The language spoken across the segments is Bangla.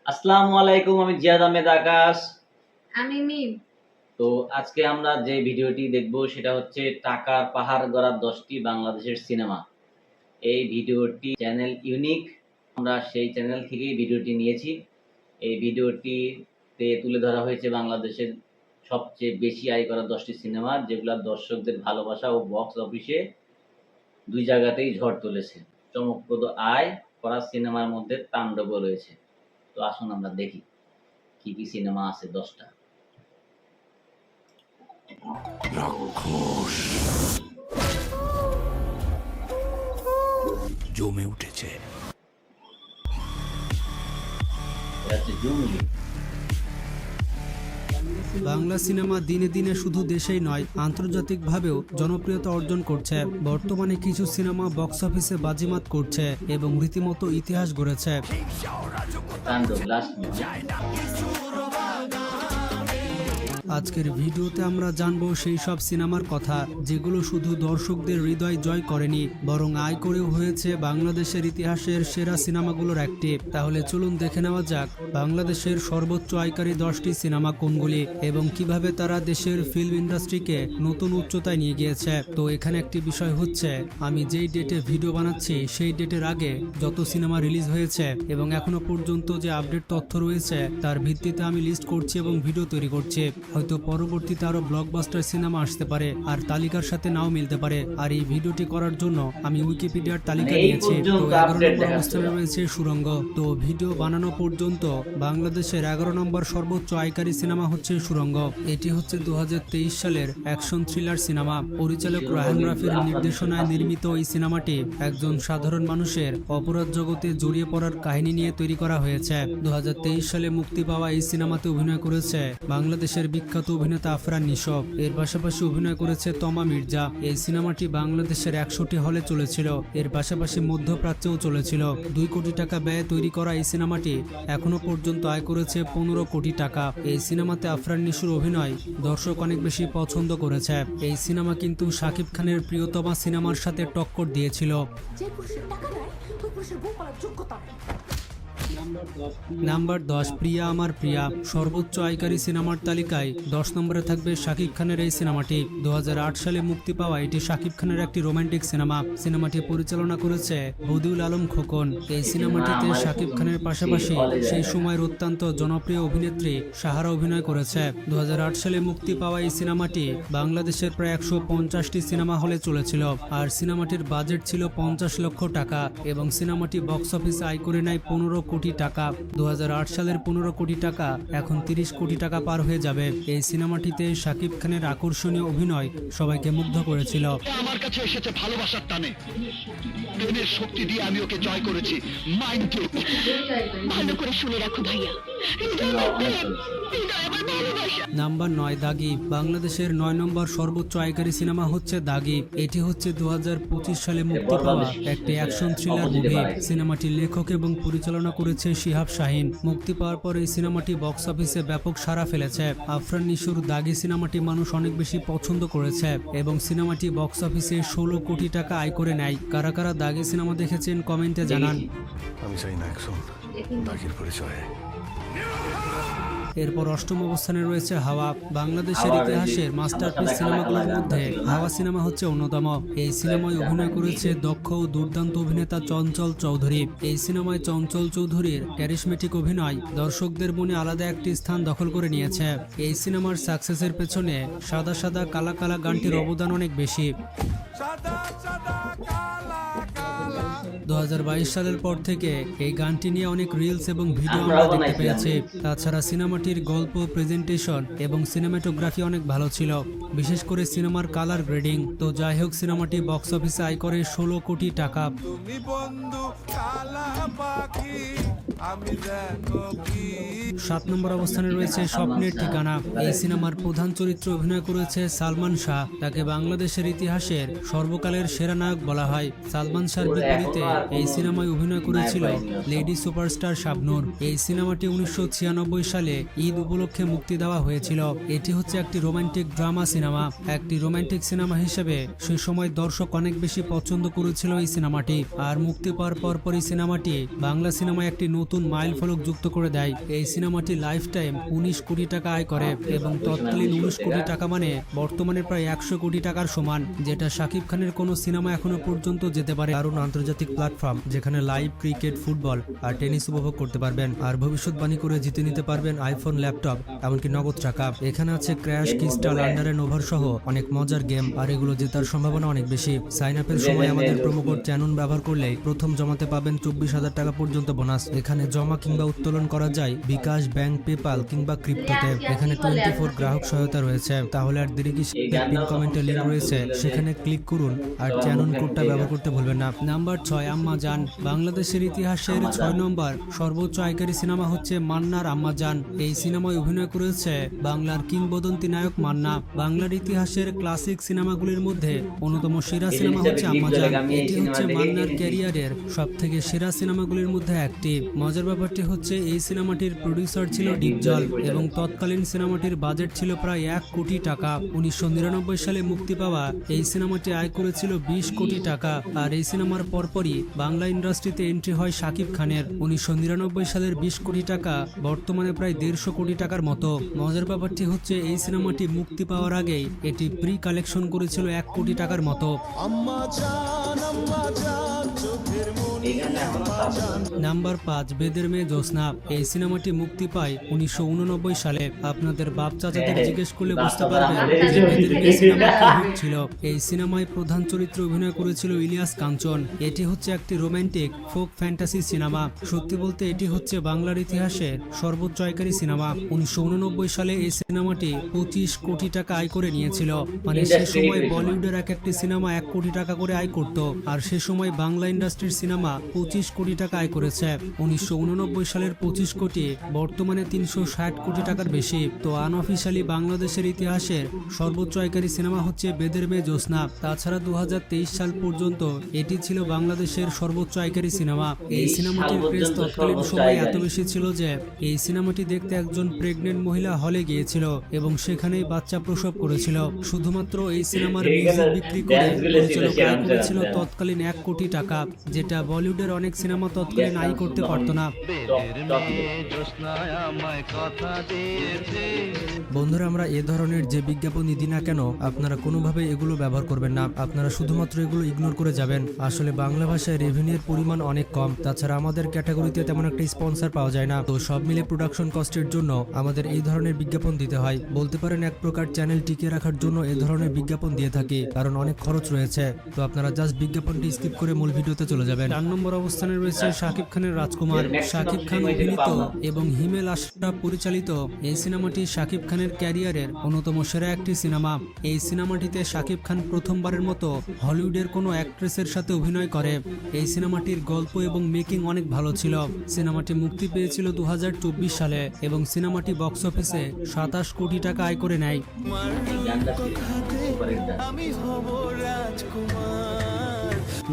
আসসালামু আলাইকুম, আমি জিয়াদ আহমেদ আকাশ। আমি মিম। তো আজকে আমরা যে ভিডিওটি দেখব সেটা হচ্ছে টাকার পাহাড় গড়া 10টি বাংলাদেশের সিনেমা। এই ভিডিওটি চ্যানেল ইউনিক, আমরা সেই চ্যানেল থেকেই ভিডিওটি নিয়েছি। এই ভিডিওটিতে তুলে ধরা হয়েছে বাংলাদেশের সবচেয়ে বেশি আয় করা 10টি সিনেমা, যেগুলা দর্শকদের ভালোবাসা ও বক্স অফিসে দুই জায়গাতেই ঝড় তুলেছে। চমকপ্রদ আয় করা সিনেমার মধ্যে তাণ্ডবও রয়েছে। তো আসুন আমরা দেখি কি কি সিনেমা আছে 10টা। রাক্ষস জমে উঠেছে। এটা হচ্ছে জঙ্গলি। বাংলা সিনেমা দিনে দিনে শুধু দেশেই নয়, আন্তর্জাতিকভাবেও জনপ্রিয়তা অর্জন করছে। বর্তমানে কিছু সিনেমা বক্স অফিসে বাজিমাত করছে এবং রীতিমতো ইতিহাস গড়েছে। তাণ্ডব লাস্ট আজকের ভিডিওতে আমরা জানবো সেই সব সিনেমার কথা যেগুলো শুধু দর্শকদের হৃদয় জয় করেনি, বরং আয় করেও হয়েছে বাংলাদেশের ইতিহাসের সেরা সিনেমাগুলোর একটি। তাহলে চলুন দেখে নেওয়া যাক বাংলাদেশের সর্বোচ্চ আয়কারী 10টি সিনেমা কোনগুলি এবং কিভাবে তারা দেশের ফিল্ম ইন্ডাস্ট্রিকে নতুন উচ্চতায় নিয়ে গিয়েছে। তো এখানে একটি বিষয় হচ্ছে, আমি যেই ডেটে ভিডিও বানাচ্ছি সেই ডেটের আগে যত সিনেমা রিলিজ হয়েছে এবং এখনো পর্যন্ত যে আপডেট তথ্য রয়েছে তার ভিত্তিতে আমি লিস্ট করছি এবং ভিডিও তৈরি করছি। হয়তো পরবর্তীতে আরো ব্লকবাস্টার সিনেমা আসতে পারে আর তালিকার সাথে নাও মিলতে পারে। আর এই ভিডিওটি করার জন্য আমি উইকিপিডিয়ার তালিকা নিয়েছি। তো 11 নম্বর অবস্থানে রয়েছে সুড়ঙ্গ। তো ভিডিও বানানো পর্যন্ত বাংলাদেশের 11 নম্বর সর্বোচ্চ আয়কারী সিনেমা হচ্ছে সুড়ঙ্গ। এটি হচ্ছে 2023 সালের অ্যাকশন থ্রিলার সিনেমা। পরিচালক রায়হান রাফির নির্দেশনায় নির্মিত এই সিনেমাটি একজন সাধারণ মানুষের অপরাধ জগতে জড়িয়ে পড়ার কাহিনী নিয়ে তৈরি করা হয়েছে। 2023 সালে মুক্তি পাওয়া এই সিনেমাতে অভিনয় করেছে বাংলাদেশের বিখ্যাত অভিনেতা আফরান নিশো। এর পাশাপাশি অভিনয় করেছে তমা মির্জা। এই সিনেমাটি বাংলাদেশের 100টি হলে চলেছিল। এর পাশাপাশি মধ্যপ্রাচ্যেও চলেছিল। 2 কোটি টাকা ব্যয়ে তৈরি করা এই সিনেমাটি এখনো পর্যন্ত আয় করেছে 15 কোটি টাকা। এই সিনেমাতে আফরান নিশোর অভিনয় দর্শক অনেক বেশি পছন্দ করেছে। এই সিনেমা কিন্তু শাকিব খানের প্রিয়তমা সিনেমার সাথে টক্কর দিয়েছিল। নাম্বার 10, প্রিয়া আমার প্রিয়া। সর্বোচ্চ আয়কারী সিনেমার তালিকায় 10 নম্বরে থাকবে শাকিব খানের এই সিনেমাটি। 2008 সালে মুক্তি পাওয়া এটি শাকিব খানের একটি রোমান্টিক সিনেমা। সিনেমাটি পরিচালনা করেছে বদিউল আলম খোকন। এই সিনেমাটিতে শাকিব খানের পাশাপাশি সেই সময়ের অত্যন্ত জনপ্রিয় অভিনেত্রী সাহারা অভিনয় করেছে। 2008 সালে মুক্তি পাওয়া এই সিনেমাটি বাংলাদেশের প্রায় 150টি সিনেমা হলে চলেছিল। আর সিনেমাটির বাজেট ছিল 50 লক্ষ টাকা এবং সিনেমাটি বক্স অফিসে আয় করে নেয় 15 কোটি টাকা। 2008 সালের 15 কোটি টাকা এখন 30 কোটি টাকা পার হয়ে যাবে। এই সিনেমাটিতে শাকিব খানের আকর্ষণীয় অভিনয় সবাইকে মুগ্ধ করেছিল। আমার কাছে এসেছে ভালোবাসার টানে, প্রেমের শক্তি দিয়ে আমি ওকে জয় করেছি। মাইন্ড ভালো করে শুনে রাখো ভাইয়া। নাম্বার 9, দাগি। বাংলাদেশের 9 নম্বর সর্বোচ্চ আয়কারী সিনেমা হচ্ছে দাগি। এটি হচ্ছে 2025 সালে মুক্তি পাওয়া একটি অ্যাকশন থ্রিলার মুভি। সিনেমাটির লেখক এবং পরিচালনা করেছে শিহাব শাহিন। মুক্তি পাওয়ার পর এই সিনেমাটি বক্স অফিসে ব্যাপক সাড়া ফেলেছে। আফরান নিশোর দাগি সিনেমাটি মানুষ অনেক বেশি পছন্দ করেছে এবং সিনেমাটি বক্স অফিসে 16 কোটি টাকা আয় করে নেয়। কারা কারা দাগি সিনেমা দেখেছেন কমেন্টে জানান। আমি চাই না অ্যাকশন, দাগির পরিচয়। এরপর 8ম অবস্থানে রয়েছে হাওয়া। বাংলাদেশের ইতিহাসের মাস্টারপিস সিনেমাগুলোর মধ্যে হাওয়া সিনেমা হচ্ছে অন্যতম। এই সিনেমায় অভিনয় করেছে দক্ষ ও দুর্দান্ত অভিনেতা চঞ্চল চৌধুরী। এই সিনেমায় চঞ্চল চৌধুরীর ক্যারিশমেটিক অভিনয় দর্শকদের মনে আলাদা একটি স্থান দখল করে নিয়েছে। এই সিনেমার সাকসেসের পেছনে সাদা সাদা কালা কালা গানটির অবদান অনেক বেশি। 2022 সালের পর থেকে এই গানটি নিয়ে অনেক রিলস এবং ভিডিও আমরা দেখতে পেয়েছি। তাছাড়া সিনেমাটির গল্প, প্রেজেন্টেশন এবং সিনেমাটোগ্রাফি অনেক ভালো ছিল, বিশেষ করে সিনেমার কালার গ্রেডিং। তো যাই হোক, সিনেমাটি বক্স অফিসে আয় করে 16 কোটি টাকা। 7 নম্বর অবস্থানে রয়েছে স্বপ্নের ঠিকানা। এই সিনেমার প্রধান চরিত্রে অভিনয় করেছে সালমান শাহ। তাকে বাংলাদেশের ইতিহাসের সর্বকালের সেরা নায়ক বলা হয়। সালমান শাহর বিপরীতে এই সিনেমায় অভিনয় করেছিল লেডি সুপারস্টার শাবনূর। এই সিনেমাটি 1996 সালে ঈদ উপলক্ষে মুক্তি দেওয়া হয়েছিল। এটি হচ্ছে একটি রোমান্টিক ড্রামা সিনেমা। একটি রোমান্টিক সিনেমা হিসেবে সে সময় দর্শক অনেক বেশি পছন্দ করেছিল এই সিনেমাটি। আর মুক্তি পাওয়ার পরপরই সিনেমাটি বাংলা সিনেমায় একটি নতুন নতুন মাইল ফলক যুক্ত করে দেয়। এই সিনেমাটি লাইফ টাইম 19 কোটি টাকা আয় করে এবং তৎকালীন 19 কোটি টাকা মানে বর্তমানে প্রায় 100 কোটি টাকার সমান, যেটা শাকিব খানের কোনো সিনেমা এখনো পর্যন্ত যেতে পারে। দারুণ আন্তর্জাতিক প্ল্যাটফর্ম যেখানে লাইভ ক্রিকেট, ফুটবল আর টেনিস উপভোগ করতে পারবেন, আর ভবিষ্যৎবাণী করে জিতে নিতে পারবেন আইফোন, ল্যাপটপ, এমনকি নগদ টাকা। এখানে আছে crash, crystal, under and over সহ অনেক মজার গেম, আর এগুলো জেতার সম্ভাবনা অনেক বেশি। সাইন আপের সময় আমাদের প্রোমো কোড চ্যানুন ব্যবহার করলে প্রথম জমাতে পাবেন 24,000 টাকা পর্যন্ত বোনাস। এখানে জমা কিংবা উত্তোলন করা যায় বিকাশ, ব্যাংক, পেপাল কিংবা ক্রিপ্টোতে। এখানে 24 গ্রাহক সহায়তা রয়েছে। তাহলে আর দেরি কি, পিন কমেন্টে লিংক রয়েছে, সেখানে ক্লিক করুন আর চ্যানুন কোডটা ব্যবহার করতে ভুলবেন না। নাম্বার 6, আম্মাজান। বাংলাদেশের ইতিহাসের 6 নম্বর সর্বোচ্চ আয়কারী সিনেমা হচ্ছে মান্নার আম্মাজান। এই সিনেমায় অভিনয় করেছে বাংলার কিংবদন্তি নায়ক মান্না। বাংলার ইতিহাসের ক্লাসিক সিনেমাগুলির মধ্যে অন্যতম সেরা সিনেমা হচ্ছে আম্মাজান। এটি হচ্ছে মান্নার ক্যারিয়ারের সবথেকে সেরা সিনেমাগুলির মধ্যে একটি। মজার ব্যাপারটি হচ্ছে এই সিনেমাটির প্রডিউসার ছিল ডিপজল এবং তৎকালীন সিনেমাটির বাজেট ছিল প্রায় 1 কোটি টাকা। 1999 সালে মুক্তি পাওয়া এই সিনেমাটি আয় করেছিল 20 কোটি টাকা। আর এই সিনেমার পরপরই বাংলা ইন্ডাস্ট্রিতে এন্ট্রি হয় শাকিব খানের। 1999 সালের 20 কোটি টাকা বর্তমানে প্রায় 150 কোটি টাকার মতো। মজার ব্যাপারটি হচ্ছে এই সিনেমাটি মুক্তি পাওয়ার আগেই এটি প্রি কালেকশন করেছিল 1 কোটি টাকার মতো। নাম্বার 5, বেদের মেয়ে জ্যোৎস্না। এই সিনেমাটি মুক্তি পায় 1989 সালে। আপনাদের বাপ চাচাদের জিজ্ঞেস করলে বুঝতে পারবেন যে বেদের মেয়ে সিনেমা কি হিট ছিল। এই সিনেমায় প্রধান চরিত্রে অভিনয় করেছিল ইলিয়াস কাঞ্চন। এটি হচ্ছে একটি রোমান্টিক ফোক ফ্যান্টাসি সিনেমা। সত্যি বলতে এটি হচ্ছে বাংলার ইতিহাসের সর্বোচ্চ আয়কারী সিনেমা। 1989 সালে এই সিনেমাটি 25 কোটি টাকা আয় করে নিয়েছিল। মানে সে সময় বলিউডের এক একটি সিনেমা 1 কোটি টাকা করে আয় করত, আর সে সময় বাংলা ইন্ডাস্ট্রির সিনেমা 25 কোটি টাকা আয় করেছে। 1989 সালের 25 কোটি বর্তমানে 360 কোটি টাকার বেশি। তো আনঅফিশিয়ালি বাংলাদেশের ইতিহাসের সর্বোচ্চ আয়কারী সিনেমা হচ্ছে বেদের মেয়ে জ্যোৎস্না। তাছাড়া 2023 সাল পর্যন্ত এটি ছিল বাংলাদেশের সর্বোচ্চ আয়কারী সিনেমা। এই সিনেমাটির ক্রেজ তৎকালীন সময় এত বেশি ছিল যে এই সিনেমাটি দেখতে একজন প্রেগনেন্ট মহিলা হলে গিয়েছিল এবং সেখানেই বাচ্চা প্রসব করেছিল। শুধুমাত্র এই সিনেমার মিউজিক বিক্রি করে পরিচালক আয় করেছিল তৎকালীন 1 কোটি টাকা, যেটা বলিউডের অনেক সিনেমা তৎকালীন আয় করতে পারত না। বন্ধুরা, আমরা এ ধরনের যে বিজ্ঞাপনই দিই না কেন আপনারা কোনোভাবে এগুলো ব্যবহার করবেন না। আপনারা শুধুমাত্র এগুলো ইগনোর করে যাবেন। আসলে বাংলা ভাষায় রেভিনিউর পরিমাণ অনেক কম। তাছাড়া আমাদের ক্যাটাগরিতে তেমন একটা স্পন্সর পাওয়া যায় না। তো সব মিলে প্রোডাকশন কস্টের জন্য আমাদের এই ধরনের বিজ্ঞাপন দিতে হয়। বলতে পারেন এক প্রকার চ্যানেল টিকিয়ে রাখার জন্য এই ধরনের বিজ্ঞাপন দিয়ে থাকি, কারণ অনেক খরচ রয়েছে। তো আপনারা জাস্ট বিজ্ঞাপনটি স্কিপ করে মূল ভিডিওতে চলে যাবেন। 4 নম্বর অবস্থানে রয়েছে শাকিব খানের রাজকুমার। শাকিব খান অভিনীত এবং হিমেল আশরাফ পরিচালিত এই সিনেমাটি শাকিব খানের ক্যারিয়ারের অন্যতম সেরা একটি সিনেমা। এই সিনেমাটিতে শাকিব খান প্রথমবারের মতো হলিউডের কোনো অ্যাক্ট্রেসের সাথে অভিনয় করে। এই সিনেমাটির গল্প এবং মেকিং অনেক ভালো ছিল। সিনেমাটি মুক্তি পেয়েছিল 2024 সালে এবং সিনেমাটি বক্স অফিসে 27 কোটি টাকা আয় করে নেয়।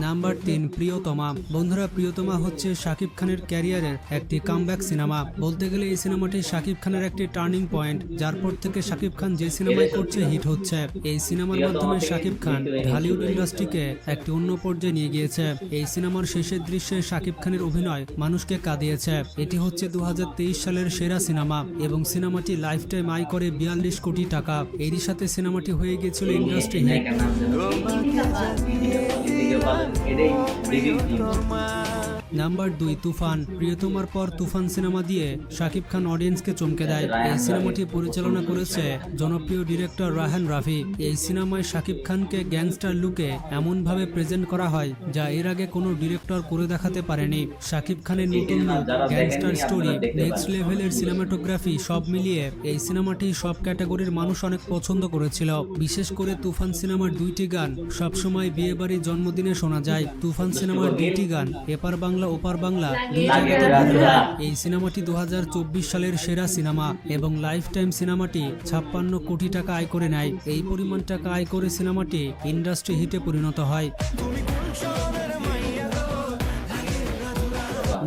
নাম্বার 3, প্রিয়তমা। বন্ধুরা, প্রিয়তমা হচ্ছে শাকিব খানের ক্যারিয়ারের একটি কামব্যাক সিনেমা। বলতে গেলে এই সিনেমাটি শাকিব খানের একটি টার্নিং পয়েন্ট, যার পর থেকে শাকিব খান যে সিনেমায় করছে হিট হচ্ছে। এই সিনেমার মাধ্যমে শাকিব খান ঢালিউড ইন্ডাস্ট্রিকে একটি অন্য পর্যায়ে নিয়ে গিয়েছে। এই সিনেমার শেষের দৃশ্যে শাকিব খানের অভিনয় মানুষকে কাঁদিয়েছে। এটি হচ্ছে 2023 সালের সেরা সিনেমা এবং সিনেমাটি লাইফ টাইম আয় করে 42 কোটি টাকা। এরই সাথে সিনেমাটি হয়ে গিয়েছিল ইন্ডাস্ট্রি হিট। নাম্বার 2, তুফান। প্রিয়তমার পর তুফান সিনেমা দিয়ে শাকিব খান অডিয়েন্সকে চমকে দেয়। এই সিনেমাটি পরিচালনা করেছে জনপ্রিয় ডিরেক্টর রায়হান রাফি। এই সিনেমায় শাকিব খানকে গ্যাংস্টার লুকে এমনভাবে প্রেজেন্ট করা হয় যা এর আগে কোনো ডিরেক্টর করে দেখাতে পারেনি। শাকিব খানের নতুন লুক, গ্যাংস্টার স্টোরি, নেক্সট লেভেলের সিনেমাটোগ্রাফি সব মিলিয়ে এই সিনেমাটি সব ক্যাটাগরির মানুষ অনেক পছন্দ করেছিল। বিশেষ করে তুফান সিনেমার 2টি গান সবসময় বিয়েবাড়ি, জন্মদিনে শোনা যায়। তুফান সিনেমার 2টি গান এপার বাংলা ওপার বাংলা দুই জায়গাতে ভালো হয়। এই সিনেমাটি 2024 সালের সেরা সিনেমা এবং লাইফ টাইম সিনেমাটি 56 কোটি টাকা আয় করে নেয়। এই পরিমাণ টাকা আয় করে সিনেমাটি ইন্ডাস্ট্রি হিটে পরিণত হয়।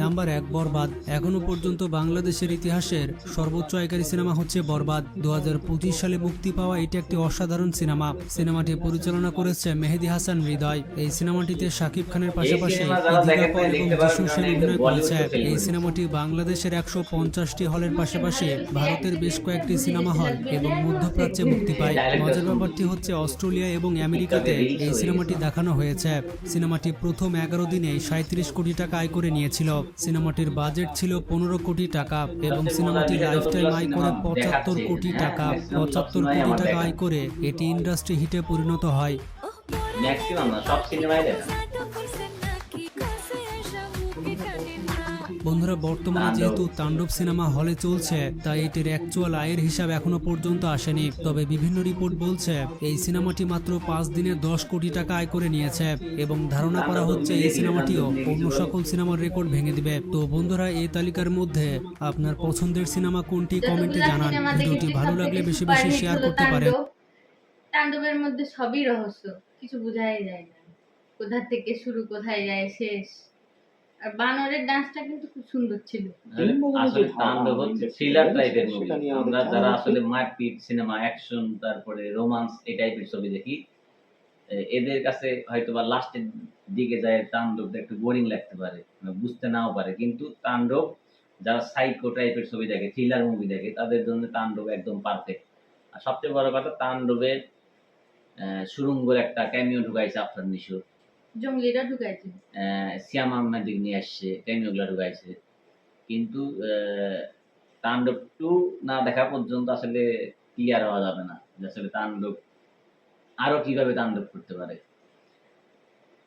নাম্বার 1 বরবাদ। এখনো পর্যন্ত বাংলাদেশের ইতিহাসের সর্বোচ্চ আয়কারী সিনেমা হচ্ছে বরবাদ। 2025 সালে মুক্তি পাওয়া এটি একটি অসাধারণ সিনেমা। সিনেমাটি পরিচালনা করেছে মেহেদী হাসান হৃদয়। এই সিনেমাটিতে শাকিব খানের পাশাপাশি সিনেমা যারা ইদিকা দেখেন পল নাই এবং দেখতে পারেন, যিশু সেন কারণ একদম অভিনয় বলিউড করেছে। ফিল্ম। এই সিনেমাটি বাংলাদেশের 150টি হলের পাশাপাশি ভারতের বেশ কয়েকটি সিনেমা হল এবং মধ্যপ্রাচ্যে মুক্তি পায়। মজার ব্যাপারটি হচ্ছে অস্ট্রেলিয়া এবং আমেরিকাতে এই সিনেমাটি দেখানো হয়েছে। সিনেমাটি প্রথম 11 দিনে 37 কোটি টাকা আয় করে নিয়েছিল। সিনেমাটির বাজেট ছিল 15 কোটি টাকা এবং সিনেমাটি লাইফ টাইম আয় করে 75 কোটি টাকা। 75 কোটি টাকা আয় করে এটি ইন্ডাস্ট্রি হিটে পরিণত হয়। ম্যাক্সিমাম না, সব সিনেমাই দেখা। বন্ধুরা, বর্তমানে যেহেতু তাণ্ডব সিনেমা হলে চলছে তাই এটির অ্যাকচুয়াল আয়ের হিসাব এখনো পর্যন্ত আসেনি। তবে বিভিন্ন রিপোর্ট বলছে এই সিনেমাটি মাত্র 5 দিনে 10 কোটি টাকা আয় করে নিয়েছে এবং ধারণা করা হচ্ছে এই সিনেমাটিও অন্য সকল সিনেমার রেকর্ড ভেঙে দিবে। তো বন্ধুরা, এই তালিকার মধ্যে আপনার পছন্দের সিনেমা কোনটি কমেন্টে জানান। ভিডিওটি ভালো লাগলে বেশি বেশি শেয়ার করতে পারেন। তাণ্ডবের মধ্যে সবই রহস্য, কিছু বোঝাই যায় না, কোথা থেকে শুরু কোথায় যায় শেষ। আর বানরের ডান্সটা কিন্তু খুব সুন্দর ছিল। আসলে তাণ্ডব হচ্ছে থ্রিলার টাইপের মুভি। আমরা যারা আসলে মারপিট সিনেমা, অ্যাকশন, তারপরে রোমান্স এই টাইপের ছবি দেখি, এদের কাছে হয়তো বা লাস্টের দিকে যায় তাণ্ডবটা একটু বোরিং লাগতে পারে, বুঝতে নাও পারে। কিন্তু তাণ্ডব যারা সাইকো টাইপের ছবি দেখে, থ্রিলার মুভি দেখে, তাদের জন্য তাণ্ডব একদম পারফেক্ট। আর সবচেয়ে বড় কথা, তাণ্ডবের সুরঙ্গের একটা ক্যামিও ঢুকাইছে আফরান নিশোর, জঙ্গলিরা ঢুকাইছে। সিয়াম আহমেদ নিয়ে আসছে, ক্যামিওগুলো ঢুকাইছে। কিন্তু তাণ্ডব 2 না দেখা পর্যন্ত আসলে ক্লিয়ার হওয়া যাবে না যে আসলে তাণ্ডব আরো কিভাবে তাণ্ডব করতে পারে।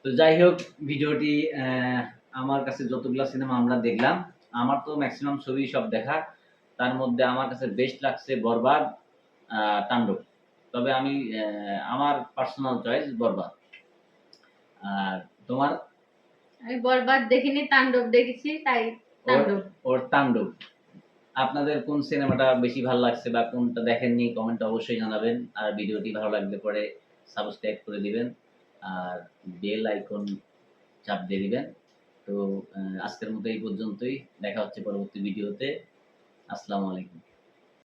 তো যাই হোক, ভিডিওটি আমার কাছে যতগুলো সিনেমা আমরা দেখলাম, আমার তো ম্যাক্সিমাম ছবি সব দেখা। তার মধ্যে আমার কাছে বেস্ট লাগছে বরবাদ, তাণ্ডব। তবে আমি আমার পার্সোনাল চয়েস বরবাদ। আর তোমার? আমি বরবাদ দেখিনি, তাণ্ডব দেখেছি, তাই তাণ্ডব। ওর তাণ্ডব। আপনাদের কোন সিনেমাটা বেশি ভালো লাগছে বা কোনটা দেখেননি কমেন্টে অবশ্যই জানাবেন। আর ভিডিওটি ভালো লাগলে পরে সাবস্ক্রাইব করে দিবেন আর বেল আইকন চাপ দিয়ে দিবেন। তো আজকের মতো এই পর্যন্তই। দেখা হচ্ছে পরবর্তী ভিডিওতে। আসসালামু আলাইকুম।